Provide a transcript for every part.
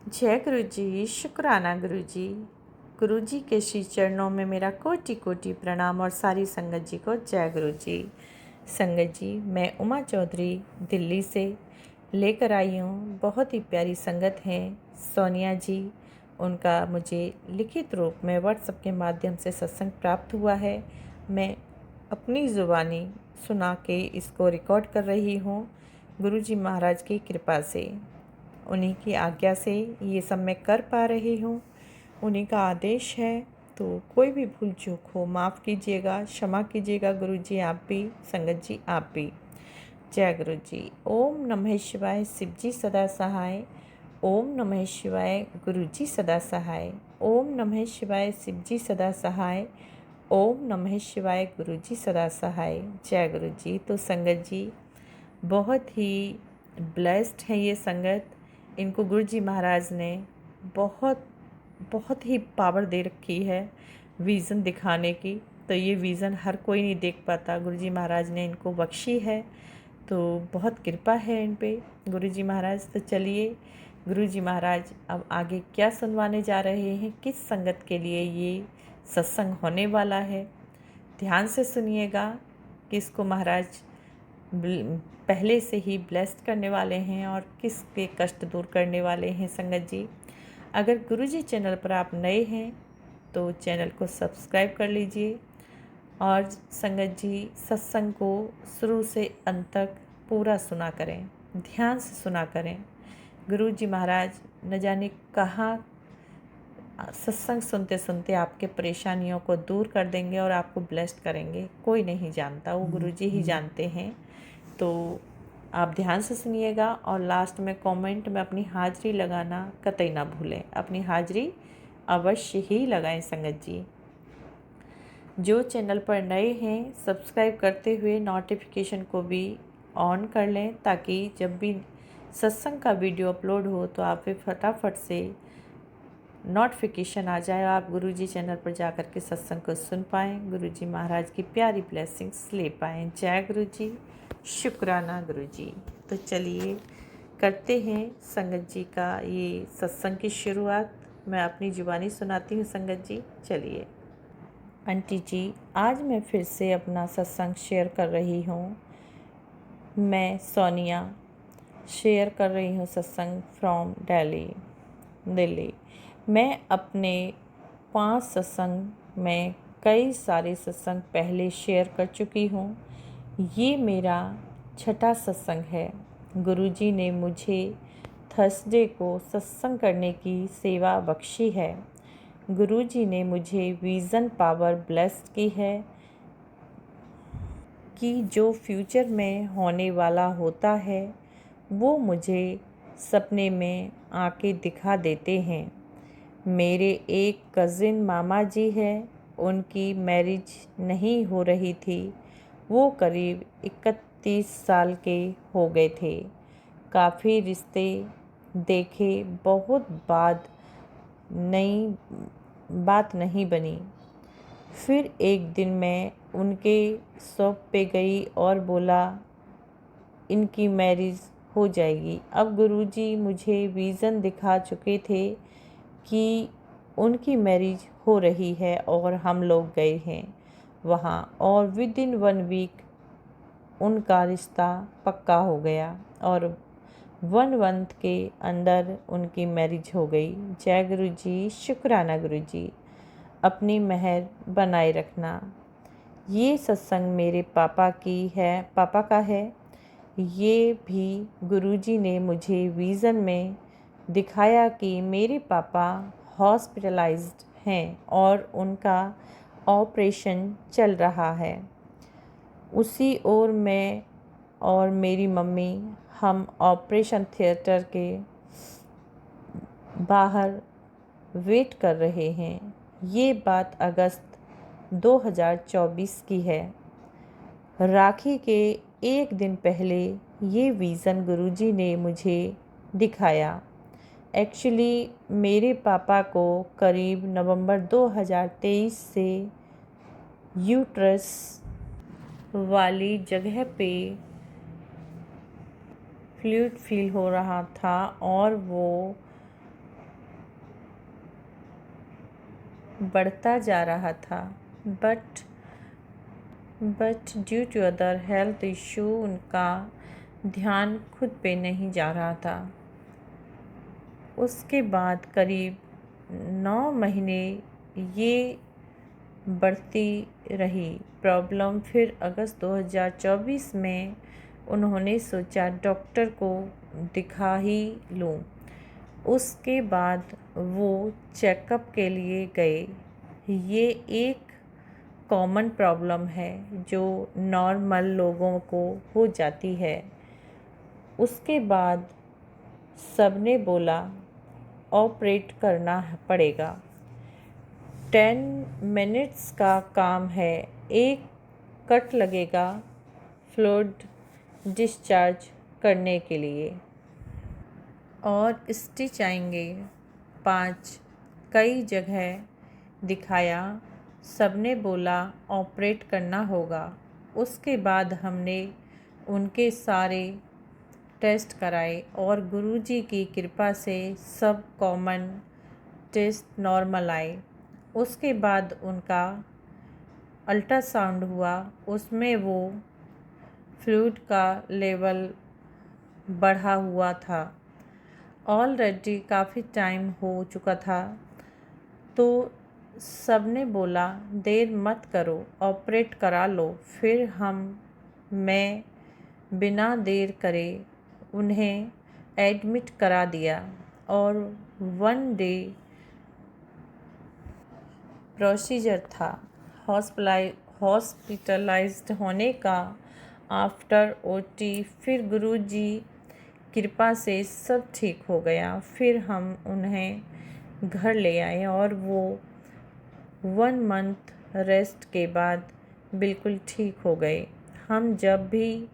जय गुरु जी, शुक्राना गुरु जी। गुरु जी के श्री चरणों में मेरा कोटि कोटि प्रणाम और सारी संगत जी को जय गुरु जी। संगत जी, मैं उमा चौधरी दिल्ली से लेकर आई हूँ। बहुत ही प्यारी संगत हैं सोनिया जी। उनका मुझे लिखित रूप में व्हाट्सएप के माध्यम से सत्संग प्राप्त हुआ है। मैं अपनी ज़ुबानी सुना के इसको रिकॉर्ड कर रही हूँ गुरु जी महाराज की कृपा से। उन्हीं की आज्ञा से ये सब मैं कर पा रही हूँ। उन्हीं का आदेश है, तो कोई भी भूल चूक हो माफ़ कीजिएगा, क्षमा कीजिएगा गुरु जी, आप भी, संगत जी आप भी। जय गुरु जी। ओम नमः शिवाय, शिव जी सदा सहाय। ओम नमः शिवाय, गुरु जी सदा सहाय। ओम नमः शिवाय, शिव जी सदा सहाय। ओम नमः शिवाय, गुरु जी सदा सहाय। जय गुरु जी। तो संगत जी, बहुत ही ब्लेस्ड है ये संगत। इनको गुरु जी महाराज ने बहुत बहुत ही पावर दे रखी है विज़न दिखाने की। तो ये विज़न हर कोई नहीं देख पाता, गुरु जी महाराज ने इनको बख्शी है। तो बहुत कृपा है इन पे गुरु जी महाराज। तो चलिए, गुरु जी महाराज अब आगे क्या सुनवाने जा रहे हैं, किस संगत के लिए ये सत्संग होने वाला है, ध्यान से सुनिएगा। किसको महाराज पहले से ही ब्लेस्ड करने वाले हैं और किसके कष्ट दूर करने वाले हैं। संगत जी, अगर गुरुजी चैनल पर आप नए हैं तो चैनल को सब्सक्राइब कर लीजिए। और संगत जी, सत्संग को शुरू से अंत तक पूरा सुना करें, ध्यान से सुना करें। गुरु जी महाराज न जाने कहाँ सत्संग सुनते सुनते आपके परेशानियों को दूर कर देंगे और आपको ब्लेस्ड करेंगे। कोई नहीं जानता, वो गुरु जी ही जानते हैं। तो आप ध्यान से सुनिएगा और लास्ट में कमेंट में अपनी हाज़िरी लगाना कतई ना भूलें। अपनी हाज़िरी अवश्य ही लगाएं संगत जी। जो चैनल पर नए हैं, सब्सक्राइब करते हुए नोटिफिकेशन को भी ऑन कर लें, ताकि जब भी सत्संग का वीडियो अपलोड हो तो आप पे फटाफट से नोटिफिकेशन आ जाए, आप गुरुजी चैनल पर जाकर के सत्संग को सुन पाएँ, गुरुजी महाराज की प्यारी ब्लेसिंग्स ले पाएँ। जय गुरुजी, शुक्राना गुरुजी। तो चलिए करते हैं संगत जी का ये सत्संग की शुरुआत। मैं अपनी जुबानी सुनाती हूँ संगत जी। चलिए। आंटी जी, आज मैं फिर से अपना सत्संग शेयर कर रही हूँ। मैं सोनिया शेयर कर रही हूँ सत्संग फ्रॉम दिल्ली। मैं अपने 5 सत्संग में कई सारे सत्संग पहले शेयर कर चुकी हूँ। ये मेरा 6ठा सत्संग है। गुरुजी ने मुझे थर्सडे को सत्संग करने की सेवा बख्शी है। गुरुजी ने मुझे विज़न पावर ब्लेस्ड की है कि जो फ्यूचर में होने वाला होता है वो मुझे सपने में आके दिखा देते हैं। मेरे एक कज़िन मामा जी हैं, उनकी मैरिज नहीं हो रही थी। वो करीब 31 साल के हो गए थे। काफ़ी रिश्ते देखे, बहुत बात नहीं बनी। फिर एक दिन मैं उनके शॉप पे गई और बोला इनकी मैरिज हो जाएगी। अब गुरुजी मुझे विज़न दिखा चुके थे कि उनकी मैरिज हो रही है और हम लोग गए हैं वहाँ, और विदिन 1 वीक उनका रिश्ता पक्का हो गया और 1 मंथ के अंदर उनकी मैरिज हो गई। जय गुरु जी, शुक्राना गुरु जी, अपनी मेहर बनाए रखना। ये सत्संग मेरे पापा का है। ये भी गुरुजी ने मुझे विज़न में दिखाया कि मेरे पापा हॉस्पिटलाइज्ड हैं और उनका ऑपरेशन चल रहा है। उसी ओर मैं और मेरी मम्मी, हम ऑपरेशन थिएटर के बाहर वेट कर रहे हैं। ये बात अगस्त 2024 की है। राखी के एक दिन पहले ये विज़न गुरुजी ने मुझे दिखाया। एक्चुअली मेरे पापा को करीब नवंबर 2023 से यूट्रस वाली जगह पे फ्लूइड फील हो रहा था और वो बढ़ता जा रहा था, but due to other health issue उनका ध्यान खुद पे नहीं जा रहा था। उसके बाद करीब 9 महीने ये बढ़ती रही प्रॉब्लम। फिर अगस्त 2024 में उन्होंने सोचा डॉक्टर को दिखा ही लूँ। उसके बाद वो चेकअप के लिए गए। ये एक कॉमन प्रॉब्लम है जो नॉर्मल लोगों को हो जाती है। उसके बाद सबने बोला ऑपरेट करना पड़ेगा। 10 मिनट्स का काम है, एक कट लगेगा फ्लूइड डिस्चार्ज करने के लिए और स्टिच आएंगे 5। कई जगह दिखाया, सबने बोला ऑपरेट करना होगा। उसके बाद हमने उनके सारे टेस्ट कराए और गुरुजी की कृपा से सब कॉमन टेस्ट नॉर्मल आए। उसके बाद उनका अल्ट्रासाउंड हुआ, उसमें वो फ्लूइड का लेवल बढ़ा हुआ था। ऑलरेडी काफ़ी टाइम हो चुका था, तो सबने बोला देर मत करो, ऑपरेट करा लो। फिर मैं बिना देर करे उन्हें एडमिट करा दिया और 1 डे प्रोसीजर था। हॉस्पिटलाइज्ड होने का आफ्टर ओटी। फिर गुरुजी कृपा से सब ठीक हो गया। फिर हम उन्हें घर ले आए और वो 1 मंथ रेस्ट के बाद बिल्कुल ठीक हो गए। हम जब भी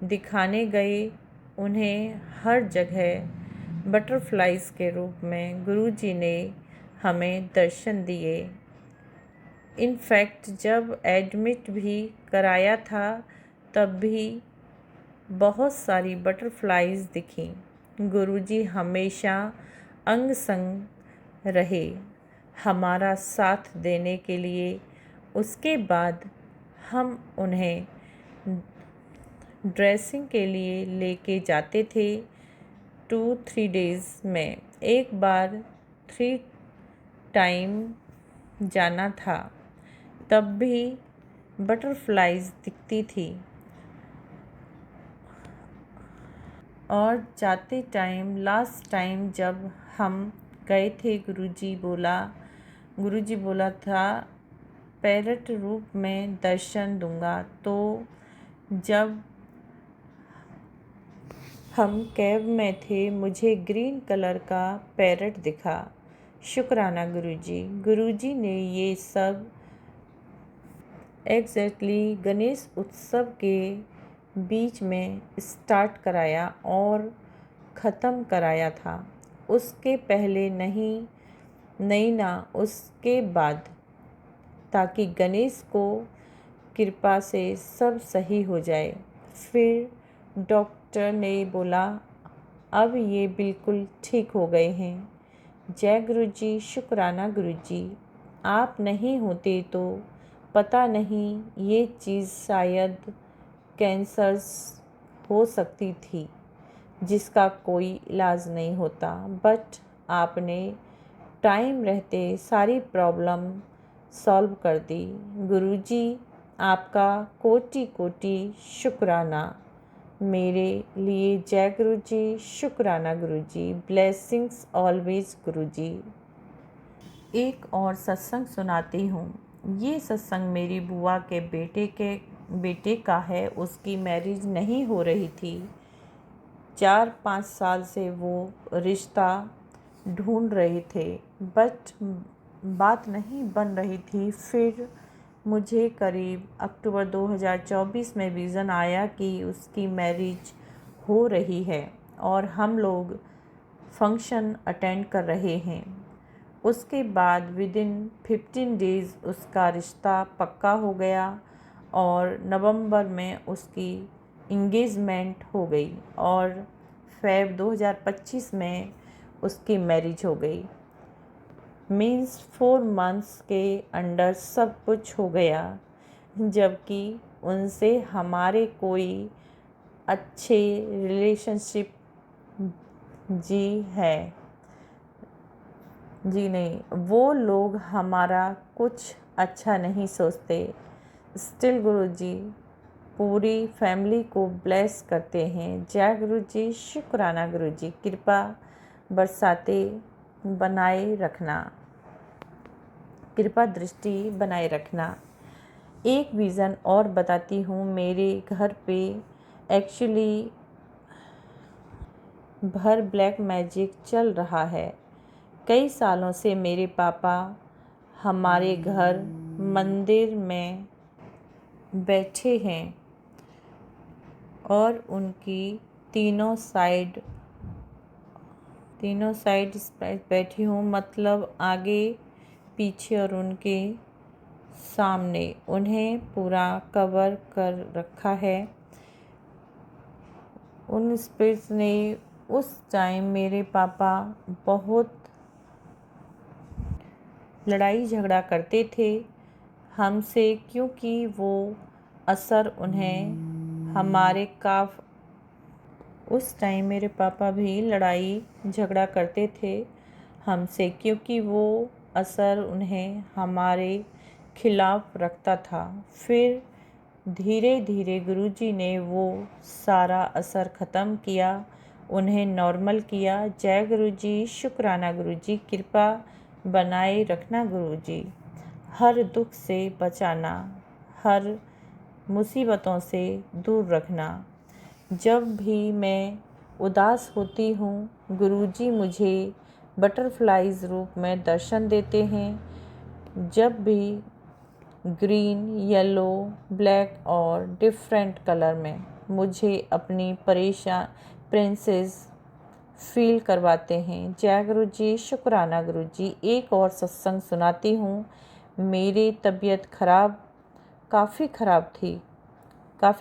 दिखाने गए उन्हें हर जगह बटरफ्लाइज के रूप में गुरुजी ने हमें दर्शन दिए। इनफैक्ट जब एडमिट भी कराया था तब भी बहुत सारी बटरफ्लाइज दिखी। गुरुजी हमेशा अंग संग रहे हमारा साथ देने के लिए। उसके बाद हम उन्हें ड्रेसिंग के लिए लेके जाते थे 2-3 डेज़ में एक बार 3 टाइम जाना था, तब भी बटरफ्लाइज दिखती थी। और जाते टाइम लास्ट टाइम जब हम गए थे गुरुजी बोला था पैरट रूप में दर्शन दूंगा। तो जब हम कैब में थे मुझे ग्रीन कलर का पैरट दिखा। शुक्राना गुरुजी ने ये सब एग्जैक्टली गणेश उत्सव के बीच में स्टार्ट कराया और ख़त्म कराया था। उसके पहले नहीं ना उसके बाद, ताकि गणेश को कृपा से सब सही हो जाए। फिर डॉक्टर ने बोला अब ये बिल्कुल ठीक हो गए हैं। जय गुरुजी, शुक्राना गुरुजी। आप नहीं होते तो पता नहीं ये चीज़ शायद कैंसर्स हो सकती थी जिसका कोई इलाज नहीं होता, बट आपने टाइम रहते सारी प्रॉब्लम सॉल्व कर दी। गुरुजी आपका कोटि कोटि शुक्राना। मेरे लिए जय गुरुजी, शुक्राना गुरुजी। ब्लेसिंग्स ऑलवेज गुरुजी। एक और सत्संग सुनाती हूँ। ये सत्संग मेरी बुआ के बेटे का है। उसकी मैरिज नहीं हो रही थी। 4-5 साल से वो रिश्ता ढूंढ रहे थे, बट बात नहीं बन रही थी। फिर मुझे करीब अक्टूबर 2024 में विज़न आया कि उसकी मैरिज हो रही है और हम लोग फंक्शन अटेंड कर रहे हैं। उसके बाद विदिन 15 डेज़ उसका रिश्ता पक्का हो गया और नवंबर में उसकी इंगेजमेंट हो गई और फेब 2025 में उसकी मैरिज हो गई। मीन्स 4 मंथ्स के अंडर सब कुछ हो गया, जबकि उनसे हमारे कोई अच्छे रिलेशनशिप जी नहीं, वो लोग हमारा कुछ अच्छा नहीं सोचते। स्टिल गुरुजी पूरी फैमिली को ब्लेस करते हैं। जय गुरुजी, शुक्राना गुरुजी, कृपा बरसाते बनाए रखना, कृपा दृष्टि बनाए रखना। एक विज़न और बताती हूँ, मेरे घर पे एक्चुअली भर ब्लैक मैजिक चल रहा है। कई सालों से मेरे पापा हमारे घर मंदिर में बैठे हैं और उनकी तीनों साइड बैठी हूँ, मतलब आगे पीछे और उनके सामने। उन्हें पूरा कवर कर रखा है। उन स्पिरिट्स ने उस टाइम मेरे पापा बहुत लड़ाई झगड़ा करते थे हमसे, क्योंकि वो असर उन्हें हमारे उस टाइम मेरे पापा भी लड़ाई झगड़ा करते थे हमसे, क्योंकि वो असर उन्हें हमारे खिलाफ रखता था। फिर धीरे धीरे गुरुजी ने वो सारा असर ख़त्म किया, उन्हें नॉर्मल किया। जय गुरुजी, शुक्राना गुरुजी, कृपा बनाए रखना गुरुजी। हर दुख से बचाना, हर मुसीबतों से दूर रखना। जब भी मैं उदास होती हूँ, गुरुजी मुझे बटरफ्लाइज रूप में दर्शन देते हैं। जब भी ग्रीन, येलो, ब्लैक और डिफरेंट कलर में मुझे अपनी प्रिंसेस फील करवाते हैं। जय गुरुजी, शुक्राना गुरुजी। एक और सत्संग सुनाती हूँ। मेरी तबीयत काफ़ी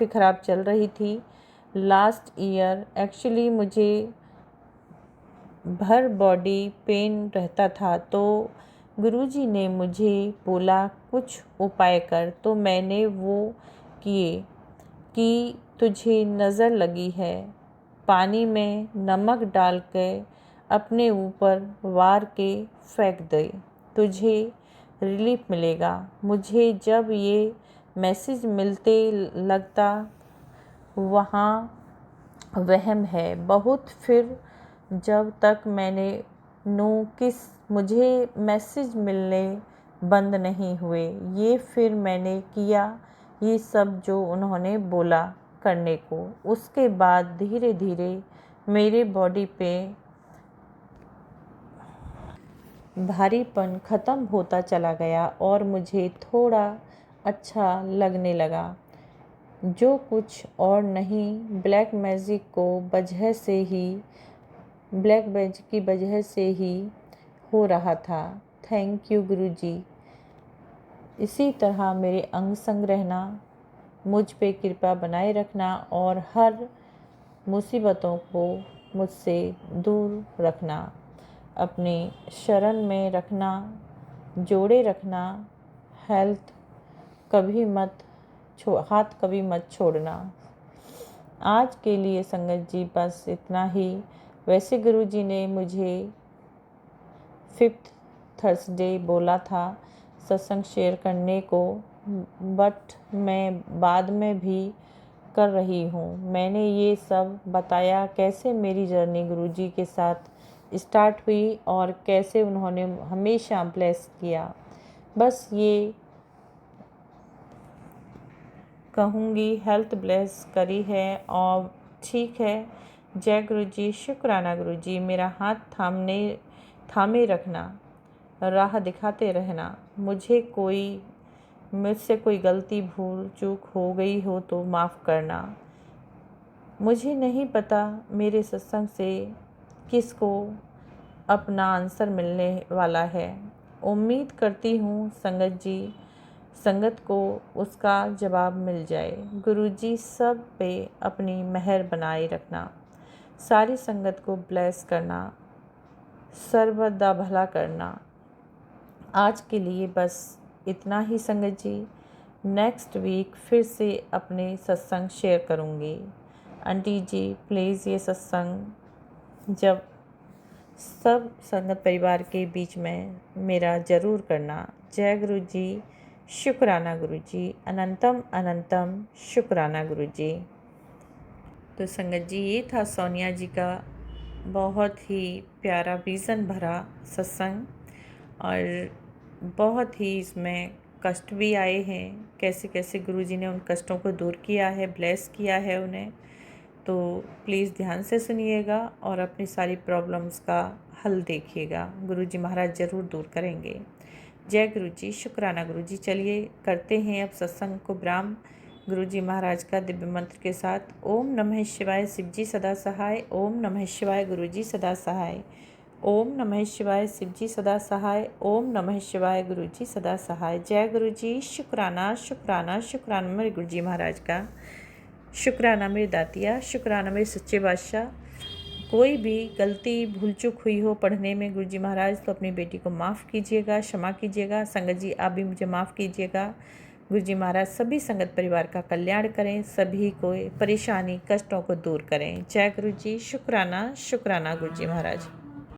ख़राब चल रही थी लास्ट ईयर। एक्चुअली मुझे भर बॉडी पेन रहता था, तो गुरुजी ने मुझे बोला कुछ उपाय कर, तो मैंने वो किए कि तुझे नज़र लगी है, पानी में नमक डाल के अपने ऊपर वार के फेंक दे, तुझे रिलीफ मिलेगा। मुझे जब ये मैसेज मिलते लगता वहाँ वहम है बहुत। फिर जब तक मैंने मुझे मैसेज मिलने बंद नहीं हुए, ये फिर मैंने किया ये सब जो उन्होंने बोला करने को। उसके बाद धीरे धीरे मेरे बॉडी पे भारीपन ख़त्म होता चला गया और मुझे थोड़ा अच्छा लगने लगा। जो कुछ और नहीं, ब्लैक मैजिक की वजह से ही हो रहा था। थैंक यू गुरुजी। इसी तरह मेरे अंग संग रहना, मुझ पे कृपा बनाए रखना और हर मुसीबतों को मुझसे दूर रखना, अपनी शरण में रखना, जोड़े रखना। हाथ कभी मत छोड़ना। आज के लिए संगत जी बस इतना ही। वैसे गुरुजी ने मुझे 5th थर्सडे बोला था सत्संग शेयर करने को, बट मैं बाद में भी कर रही हूँ। मैंने ये सब बताया कैसे मेरी जर्नी गुरुजी के साथ स्टार्ट हुई और कैसे उन्होंने हमेशा ब्लेस किया। बस ये कहूँगी, हेल्थ ब्लेस करी है और ठीक है। जय गुरुजी, शुक्राना गुरुजी। मेरा हाथ थामे रखना, राह दिखाते रहना। मुझसे कोई गलती भूल चूक हो गई हो तो माफ़ करना। मुझे नहीं पता मेरे सत्संग से किसको अपना आंसर मिलने वाला है। उम्मीद करती हूँ संगत को उसका जवाब मिल जाए। गुरुजी सब पे अपनी मेहर बनाए रखना, सारी संगत को ब्लेस करना, सर्वदा भला करना। आज के लिए बस इतना ही संगत जी। नेक्स्ट वीक फिर से अपने सत्संग शेयर करूँगी। आंटी जी प्लीज़ ये सत्संग जब सब संगत परिवार के बीच में मेरा ज़रूर करना। जय गुरु जी, शुक्राना गुरु जी, अनंतम अनंतम शुक्राना गुरु जी। तो संगत जी ये था सोनिया जी का बहुत ही प्यारा विज़न भरा सत्संग, और बहुत ही इसमें कष्ट भी आए हैं। कैसे कैसे गुरु जी ने उन कष्टों को दूर किया है, ब्लेस किया है उन्हें। तो प्लीज़ ध्यान से सुनिएगा और अपनी सारी प्रॉब्लम्स का हल देखिएगा। गुरु जी महाराज ज़रूर दूर करेंगे। जय गुरु जी, शुक्राना गुरु जी। चलिए करते हैं अब सत्संग को विराम गुरु जी महाराज का दिव्य मंत्र के साथ। ओम नमः शिवाय, शिव जी सदा सहाय। ओम नमः शिवाय, गुरु जी सदा सहाय। ओम नमः शिवाय, शिव जी सदा सहाय। ओम नमः शिवाय, गुरु जी सदा सहाय। जय गुरु जी, शुक्राना शुक्राना शुक्राना मेरे गुरु जी महाराज का। शुक्राना मेरे दातिया, शुक्राना मेरे सच्चे बादशाह। कोई भी गलती भूल चूक हुई हो पढ़ने में गुरु जी महाराज तो अपनी बेटी को माफ़ कीजिएगा, क्षमा कीजिएगा। संगत जी आप भी मुझे माफ़ कीजिएगा। गुरु जी महाराज सभी संगत परिवार का कल्याण करें, सभी को परेशानी कष्टों को दूर करें। जय गुरु जी, शुक्राना शुक्राना गुरु जी महाराज।